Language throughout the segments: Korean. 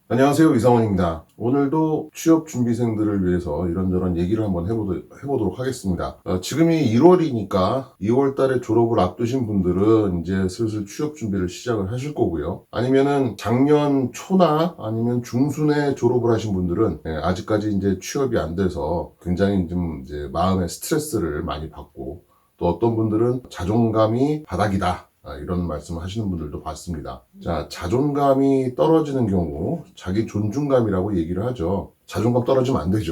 안녕하세요. 이상원입니다. 오늘도 취업 준비생들을 위해서 이런저런 얘기를 한번 해보도록 하겠습니다. 지금이 1월이니까 2월 달에 졸업을 앞두신 분들은 이제 슬슬 취업 준비를 시작을 하실 거고요. 아니면은 작년 초나 아니면 중순에 졸업을 하신 분들은 아직까지 이제 취업이 안 돼서 굉장히 좀 이제 마음의 스트레스를 많이 받고, 또 어떤 분들은 자존감이 바닥이다, 이런 말씀을 하시는 분들도 봤습니다. 자, 자존감이 떨어지는 경우 자기 존중감이라고 얘기를 하죠. 자존감 떨어지면 안 되죠.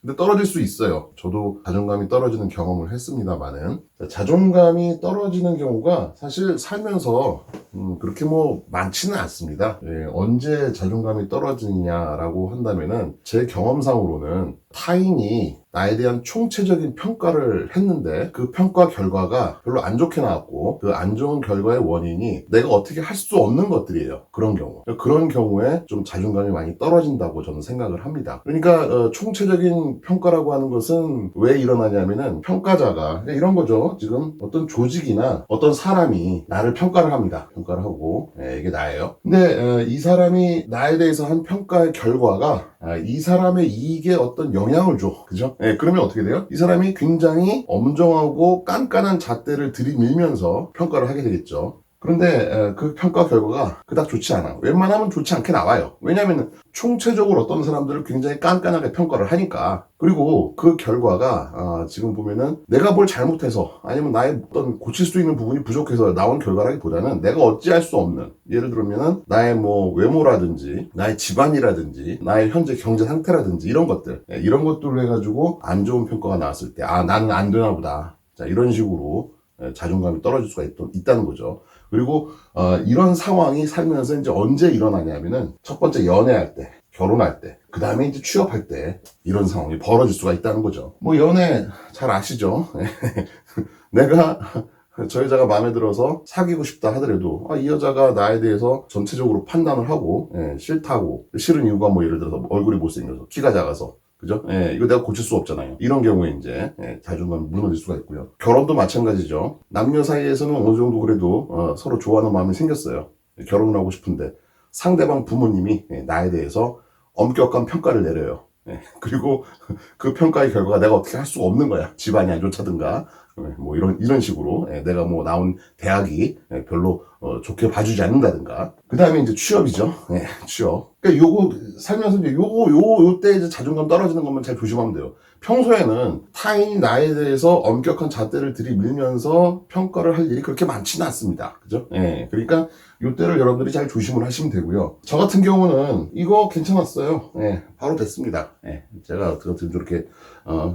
근데 떨어질 수 있어요. 저도 자존감이 떨어지는 경험을 했습니다만은, 자존감이 떨어지는 경우가 사실 살면서 그렇게 뭐 많지는 않습니다. 언제 자존감이 떨어지냐라고 한다면은, 제 경험상으로는 타인이 나에 대한 총체적인 평가를 했는데 그 평가 결과가 별로 안 좋게 나왔고, 그 안 좋은 결과의 원인이 내가 어떻게 할 수 없는 것들이에요. 그런 경우. 그런 경우에 좀 자존감이 많이 떨어진다고 저는 생각을 합니다. 그러니까 총체적인 평가라고 하는 것은 왜 일어나냐면은, 평가자가 이런 거죠. 지금 어떤 조직이나 어떤 사람이 나를 평가를 합니다. 평가를 하고, 이게 나예요. 근데 이 사람이 나에 대해서 한 평가의 결과가 이 사람의 이익에 어떤 영향을 줘. 그죠? 그러면 어떻게 돼요? 이 사람이 굉장히 엄정하고 깐깐한 잣대를 들이밀면서 평가를 하게 되겠죠. 그런데 그 평가 결과가 그닥 좋지 않아. 웬만하면 좋지 않게 나와요. 왜냐하면 총체적으로 어떤 사람들을 굉장히 깐깐하게 평가를 하니까. 그리고 그 결과가 지금 보면은 내가 뭘 잘못해서, 아니면 나의 어떤 고칠 수 있는 부분이 부족해서 나온 결과라기보다는, 내가 어찌할 수 없는, 예를 들면은 나의 뭐 외모라든지 나의 집안이라든지 나의 현재 경제 상태라든지 이런 것들, 이런 것들로 해가지고 안 좋은 평가가 나왔을 때, 나는 안 되나 보다, 자, 이런 식으로 자존감이 떨어질 수가 있다는 거죠. 그리고 이런 상황이 살면서 이제 언제 일어나냐면은, 첫 번째 연애할 때, 결혼할 때, 그 다음에 이제 취업할 때 이런 상황이 벌어질 수가 있다는 거죠. 뭐 연애 잘 아시죠? 내가 저 여자가 마음에 들어서 사귀고 싶다 하더라도, 이 여자가 나에 대해서 전체적으로 판단을 하고, 싫다고, 싫은 이유가 뭐 예를 들어서 얼굴이 못생겨서, 키가 작아서, 그죠? 이거 내가 고칠 수 없잖아요. 이런 경우에 이제 자존감이 무너질 수가 있고요. 결혼도 마찬가지죠. 남녀 사이에서는 어느 정도 그래도 서로 좋아하는 마음이 생겼어요. 결혼을 하고 싶은데 상대방 부모님이 나에 대해서 엄격한 평가를 내려요. 그리고 그 평가의 결과가 내가 어떻게 할 수가 없는 거야. 집안이 안 좋다든가, 뭐 이런 식으로 내가 뭐 나온 대학이 별로 좋게 봐주지 않는다든가. 그 다음에 이제 취업이죠. 취업. 그러니까 요거 살면서 이제 요때 이제 자존감 떨어지는 것만 잘 조심하면 돼요. 평소에는 타인이 나에 대해서 엄격한 잣대를 들이밀면서 평가를 할 일이 그렇게 많지는 않습니다. 그죠? 그러니까 요때를 여러분들이 잘 조심을 하시면 되고요. 저 같은 경우는 이거 괜찮았어요. 바로 됐습니다. 제가 어떻게 저렇게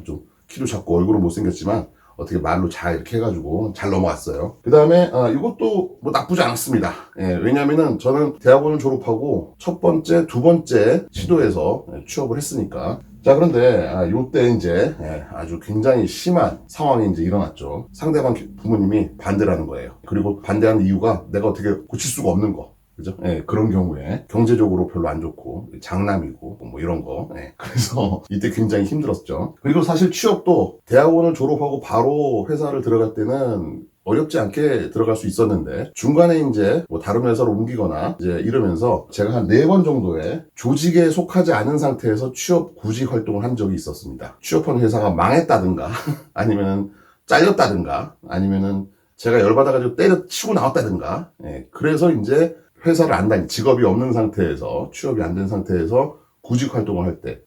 좀 키도 작고 얼굴은 못생겼지만 어떻게 말로 잘 이렇게 해가지고 잘 넘어갔어요. 그 다음에 이것도 뭐 나쁘지 않았습니다. 왜냐면은 저는 대학원을 졸업하고 첫 번째, 두 번째 시도에서 취업을 했으니까. 자, 그런데 요때 이제 아주 굉장히 심한 상황이 이제 일어났죠. 상대방 부모님이 반대를 하는 거예요. 그리고 반대하는 이유가 내가 어떻게 고칠 수가 없는 거. 그죠? 그런 경우에 경제적으로 별로 안 좋고 장남이고 뭐 이런 거. 그래서 이때 굉장히 힘들었죠. 그리고 사실 취업도 대학원을 졸업하고 바로 회사를 들어갈 때는 어렵지 않게 들어갈 수 있었는데, 중간에 이제 뭐 다른 회사로 옮기거나 이제 이러면서 제가 한 4번 정도의 조직에 속하지 않은 상태에서 취업 구직 활동을 한 적이 있었습니다. 취업한 회사가 망했다든가 아니면은 잘렸다든가, 아니면은 제가 열받아가지고 때려치고 나왔다든가. 그래서 이제 회사를 안 다니, 직업이 없는 상태에서, 취업이 안 된 상태에서 구직 활동을 할 때,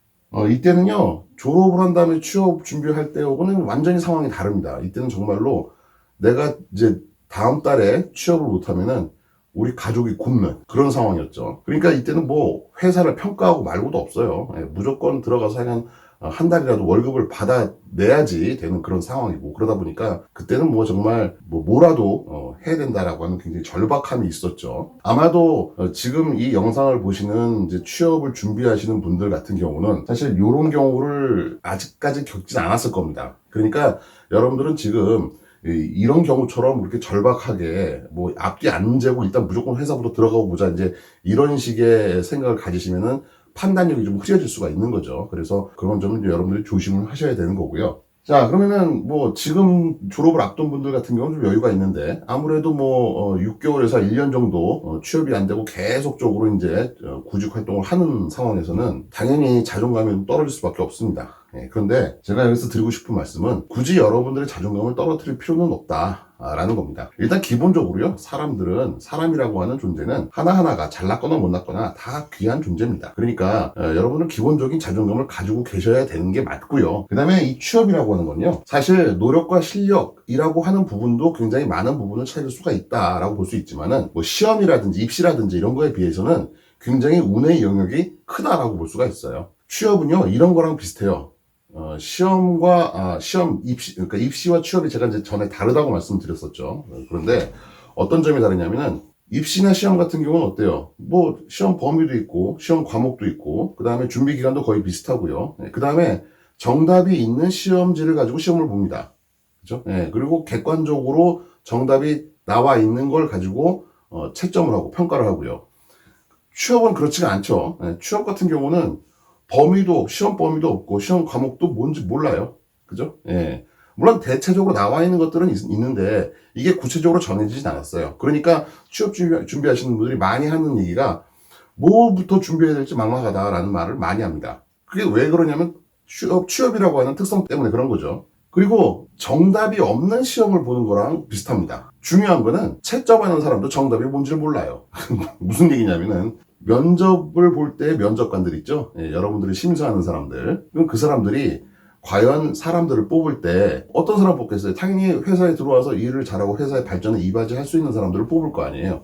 이때는요, 졸업을 한 다음에 취업 준비할 때하고는 완전히 상황이 다릅니다. 이때는 정말로 내가 이제 다음 달에 취업을 못하면은 우리 가족이 굶는 그런 상황이었죠. 그러니까 이때는 뭐 회사를 평가하고 말고도 없어요. 무조건 들어가서 한 달이라도 월급을 받아내야지 되는 그런 상황이고, 그러다 보니까 그때는 뭐 정말 뭐라도 해야 된다라고 하는 굉장히 절박함이 있었죠. 아마도 지금 이 영상을 보시는 이제 취업을 준비하시는 분들 같은 경우는 사실 이런 경우를 아직까지 겪진 않았을 겁니다. 그러니까 여러분들은 지금 이런 경우처럼 그렇게 절박하게 뭐 앞뒤 안 재고 일단 무조건 회사부터 들어가고 보자, 이제 이런 식의 생각을 가지시면은 판단력이 좀 흐려질 수가 있는 거죠. 그래서 그런 점은 여러분들이 조심을 하셔야 되는 거고요. 자, 그러면은 뭐 지금 졸업을 앞둔 분들 같은 경우는 좀 여유가 있는데 아무래도 뭐 6개월에서 1년 정도 취업이 안 되고 계속적으로 이제 구직 활동을 하는 상황에서는 당연히 자존감이 떨어질 수밖에 없습니다. 예, 그런데 제가 여기서 드리고 싶은 말씀은 굳이 여러분들의 자존감을 떨어뜨릴 필요는 없다라는 겁니다. 일단 기본적으로요, 사람들은, 사람이라고 하는 존재는 하나하나가 잘났거나 못났거나 다 귀한 존재입니다. 그러니까 여러분은 기본적인 자존감을 가지고 계셔야 되는 게 맞고요. 그 다음에 이 취업이라고 하는 건요, 사실 노력과 실력이라고 하는 부분도 굉장히 많은 부분을 찾을 수가 있다라고 볼 수 있지만은 뭐 시험이라든지 입시라든지 이런 거에 비해서는 굉장히 운의 영역이 크다라고 볼 수가 있어요. 취업은요, 이런 거랑 비슷해요. 시험, 입시, 그러니까 입시와 취업이 제가 이제 전에 다르다고 말씀드렸었죠. 그런데 어떤 점이 다르냐면은, 입시나 시험 같은 경우는 어때요? 뭐, 시험 범위도 있고, 시험 과목도 있고, 그 다음에 준비 기간도 거의 비슷하고요. 그 다음에 정답이 있는 시험지를 가지고 시험을 봅니다. 그죠? 예, 그리고 객관적으로 정답이 나와 있는 걸 가지고, 채점을 하고 평가를 하고요. 취업은 그렇지가 않죠. 예, 취업 같은 경우는 시험 범위도 없고, 시험 과목도 뭔지 몰라요. 그죠? 예. 물론 대체적으로 나와 있는 것들은 있는데, 이게 구체적으로 정해지진 않았어요. 그러니까 취업 준비하시는 분들이 많이 하는 얘기가, 뭐부터 준비해야 될지 막막하다라는 말을 많이 합니다. 그게 왜 그러냐면, 취업이라고 하는 특성 때문에 그런 거죠. 그리고 정답이 없는 시험을 보는 거랑 비슷합니다. 중요한 거는 채점하는 사람도 정답이 뭔지를 몰라요. 무슨 얘기냐면은, 면접을 볼 때 면접관들 있죠? 예, 여러분들이 심사하는 사람들. 그럼 그 사람들이 과연 사람들을 뽑을 때 어떤 사람 뽑겠어요? 당연히 회사에 들어와서 일을 잘하고 회사의 발전에 이바지할 수 있는 사람들을 뽑을 거 아니에요.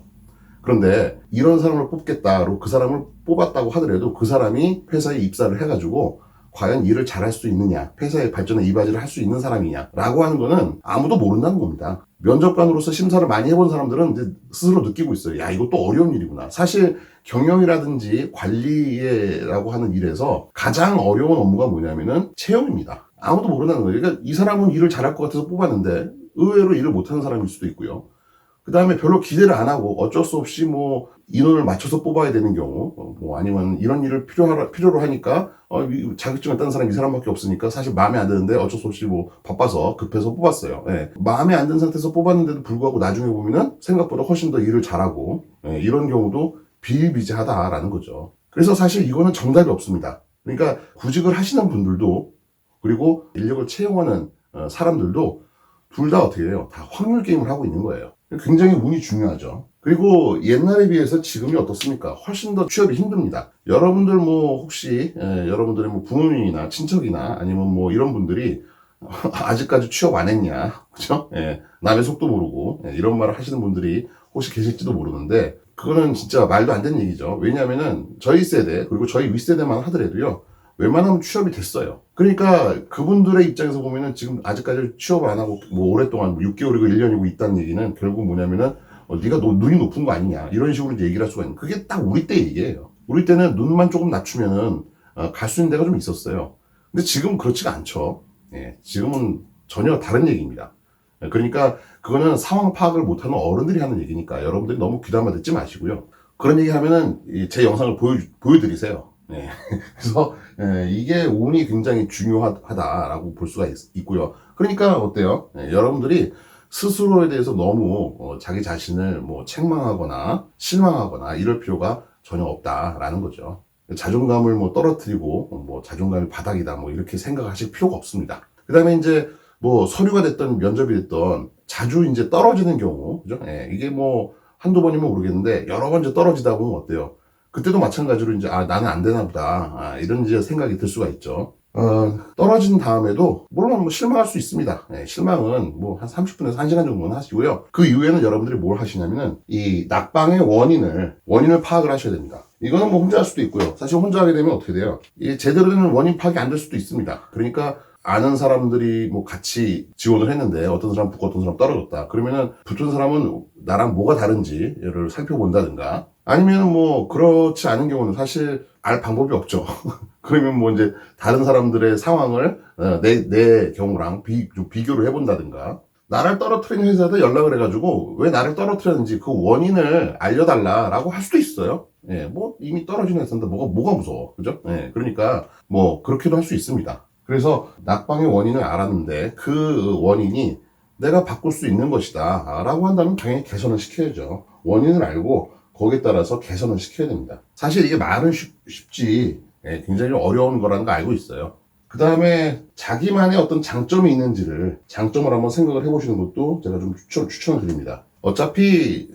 그런데 이런 사람을 뽑겠다로 그 사람을 뽑았다고 하더라도 그 사람이 회사에 입사를 해가지고 과연 일을 잘할 수 있느냐, 회사의 발전에 이바지를 할 수 있는 사람이냐라고 하는 거는 아무도 모른다는 겁니다. 면접관으로서 심사를 많이 해본 사람들은 이제 스스로 느끼고 있어요. 야, 이것도 어려운 일이구나. 사실 경영이라든지 관리라고 하는 일에서 가장 어려운 업무가 뭐냐면은 채용입니다. 아무도 모른다는 거예요. 그러니까 이 사람은 일을 잘할 것 같아서 뽑았는데 의외로 일을 못하는 사람일 수도 있고요. 그 다음에 별로 기대를 안 하고 어쩔 수 없이 뭐 인원을 맞춰서 뽑아야 되는 경우, 뭐 아니면 이런 일을 필요로 하니까 자격증을 딴 사람이 이 사람밖에 없으니까 사실 마음에 안 드는데 어쩔 수 없이 뭐 바빠서 급해서 뽑았어요. 예. 마음에 안 든 상태에서 뽑았는데도 불구하고 나중에 보면은 생각보다 훨씬 더 일을 잘하고, 예, 이런 경우도 비일비재하다라는 거죠. 그래서 사실 이거는 정답이 없습니다. 그러니까 구직을 하시는 분들도, 그리고 인력을 채용하는 사람들도 둘 다 어떻게 해요? 다 확률 게임을 하고 있는 거예요. 굉장히 운이 중요하죠. 그리고 옛날에 비해서 지금이 어떻습니까? 훨씬 더 취업이 힘듭니다. 여러분들 뭐 혹시 여러분들의 뭐 부모님이나 친척이나 아니면 뭐 이런 분들이 아직까지 취업 안 했냐, 그죠? 예, 남의 속도 모르고 이런 말을 하시는 분들이 혹시 계실지도 모르는데, 그거는 진짜 말도 안 되는 얘기죠. 왜냐하면은 저희 세대, 그리고 저희 윗세대만 하더라도요, 웬만하면 취업이 됐어요. 그러니까 그분들의 입장에서 보면은 지금 아직까지 취업을 안 하고 뭐 오랫동안 6개월이고 1년이고 있다는 얘기는 결국 뭐냐면은 네가 눈이 높은 거 아니냐, 이런 식으로 얘기를 할 수가 있는, 그게 딱 우리 때 얘기예요. 우리 때는 눈만 조금 낮추면은 갈 수 있는 데가 좀 있었어요. 근데 지금 그렇지가 않죠. 예, 지금은 전혀 다른 얘기입니다. 그러니까 그거는 상황 파악을 못하는 어른들이 하는 얘기니까 여러분들이 너무 귀담아 듣지 마시고요. 그런 얘기 하면은 제 영상을 보여드리세요. 네. 그래서 이게 운이 굉장히 중요하다라고 볼 수가 있고요. 그러니까 어때요? 여러분들이 스스로에 대해서 너무 자기 자신을 뭐 책망하거나 실망하거나 이럴 필요가 전혀 없다라는 거죠. 자존감을 뭐 떨어뜨리고 뭐 자존감이 바닥이다 뭐 이렇게 생각하실 필요가 없습니다. 그 다음에 이제 뭐 서류가 됐던 면접이 됐던 자주 이제 떨어지는 경우, 그죠? 이게 뭐 한두 번이면 모르겠는데 여러 번 이제 떨어지다 보면 어때요? 그때도 마찬가지로 이제 나는 안 되나 보다, 이런 이제 생각이 들 수가 있죠. 떨어진 다음에도 물론 뭐 실망할 수 있습니다. 실망은 뭐 한 30분에서 1시간 정도는 하시고요. 그 이후에는 여러분들이 뭘 하시냐면은 이 낙방의 원인을 파악을 하셔야 됩니다. 이거는 뭐 혼자 할 수도 있고요. 사실 혼자 하게 되면 어떻게 돼요? 이게 제대로 된 원인 파악이 안 될 수도 있습니다. 그러니까 아는 사람들이 뭐 같이 지원을 했는데 어떤 사람 붙고 어떤 사람 떨어졌다. 그러면은 붙은 사람은 나랑 뭐가 다른지를 살펴본다든가, 아니면 뭐 그렇지 않은 경우는 사실 알 방법이 없죠. 그러면 뭐 이제 다른 사람들의 상황을 내 경우랑 좀 비교를 해본다든가, 나를 떨어뜨린 회사에다 연락을 해가지고 왜 나를 떨어뜨렸는지 그 원인을 알려달라라고 할 수도 있어요. 뭐 이미 떨어진 회사인데 뭐가 무서워, 그죠? 그러니까 뭐 그렇게도 할 수 있습니다. 그래서 낙방의 원인을 알았는데 그 원인이 내가 바꿀 수 있는 것이다 라고 한다면 당연히 개선을 시켜야죠. 원인을 알고 거기에 따라서 개선을 시켜야 됩니다. 사실 이게 말은 쉽지 굉장히 어려운 거라는 거 알고 있어요. 그 다음에 자기만의 어떤 장점이 있는지를 장점을 한번 생각을 해보시는 것도 제가 좀 추천을 드립니다. 어차피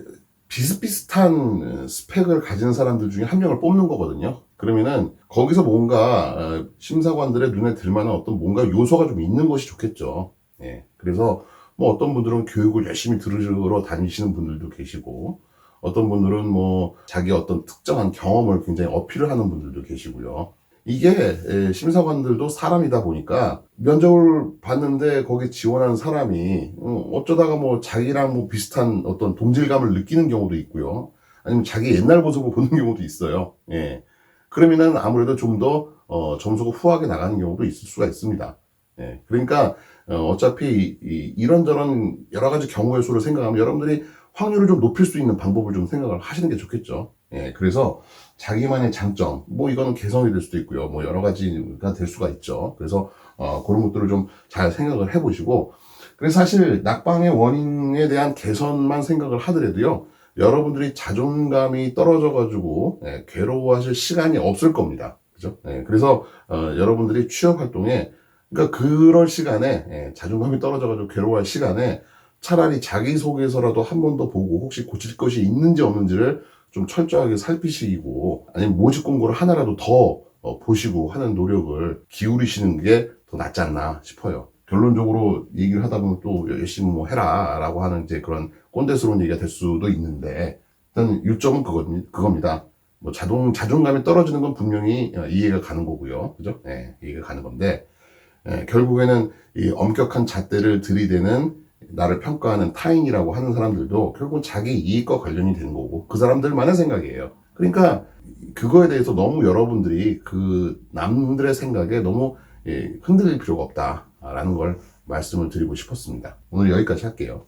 비슷비슷한 스펙을 가진 사람들 중에 한 명을 뽑는 거거든요. 그러면은 거기서 뭔가 심사관들의 눈에 들만한 어떤 뭔가 요소가 좀 있는 것이 좋겠죠. 그래서 뭐 어떤 분들은 교육을 열심히 들으러 다니시는 분들도 계시고 어떤 분들은 뭐 자기 어떤 특정한 경험을 굉장히 어필을 하는 분들도 계시고요. 이게 심사관들도 사람이다 보니까 면접을 봤는데 거기 지원한 사람이 어쩌다가 뭐 자기랑 뭐 비슷한 어떤 동질감을 느끼는 경우도 있고요. 아니면 자기 옛날 모습을 보는 경우도 있어요. 그러면은 아무래도 좀 더 점수가 후하게 나가는 경우도 있을 수가 있습니다. 그러니까 어차피 이런저런 여러 가지 경우의 수를 생각하면 여러분들이 확률을 좀 높일 수 있는 방법을 좀 생각을 하시는 게 좋겠죠. 그래서 자기만의 장점, 뭐 이거는 개성이 될 수도 있고요. 뭐 여러 가지가 될 수가 있죠. 그래서 그런 것들을 좀 잘 생각을 해보시고, 그래서 사실 낙방의 원인에 대한 개선만 생각을 하더라도요, 여러분들이 자존감이 떨어져가지고 괴로워하실 시간이 없을 겁니다. 그죠? 그래서 여러분들이 취업 활동에 그러니까 그럴 시간에 자존감이 떨어져가지고 괴로워할 시간에 차라리 자기소개서라도 한 번 더 보고 혹시 고칠 것이 있는지 없는지를 좀 철저하게 살피시고 아니면 모집 공고를 하나라도 더 보시고 하는 노력을 기울이시는 게 더 낫지 않나 싶어요. 결론적으로 얘기를 하다 보면 또 열심히 뭐 해라 라고 하는 이제 그런 꼰대스러운 얘기가 될 수도 있는데 일단 요점은 그겁니다. 뭐 자존감이 떨어지는 건 분명히 이해가 가는 거고요. 그죠? 이해가 가는 건데 결국에는 이 엄격한 잣대를 들이대는 나를 평가하는 타인이라고 하는 사람들도 결국은 자기 이익과 관련이 되는 거고 그 사람들만의 생각이에요. 그러니까 그거에 대해서 너무 여러분들이 그 남들의 생각에 너무 흔들릴 필요가 없다라는 걸 말씀을 드리고 싶었습니다. 오늘 여기까지 할게요.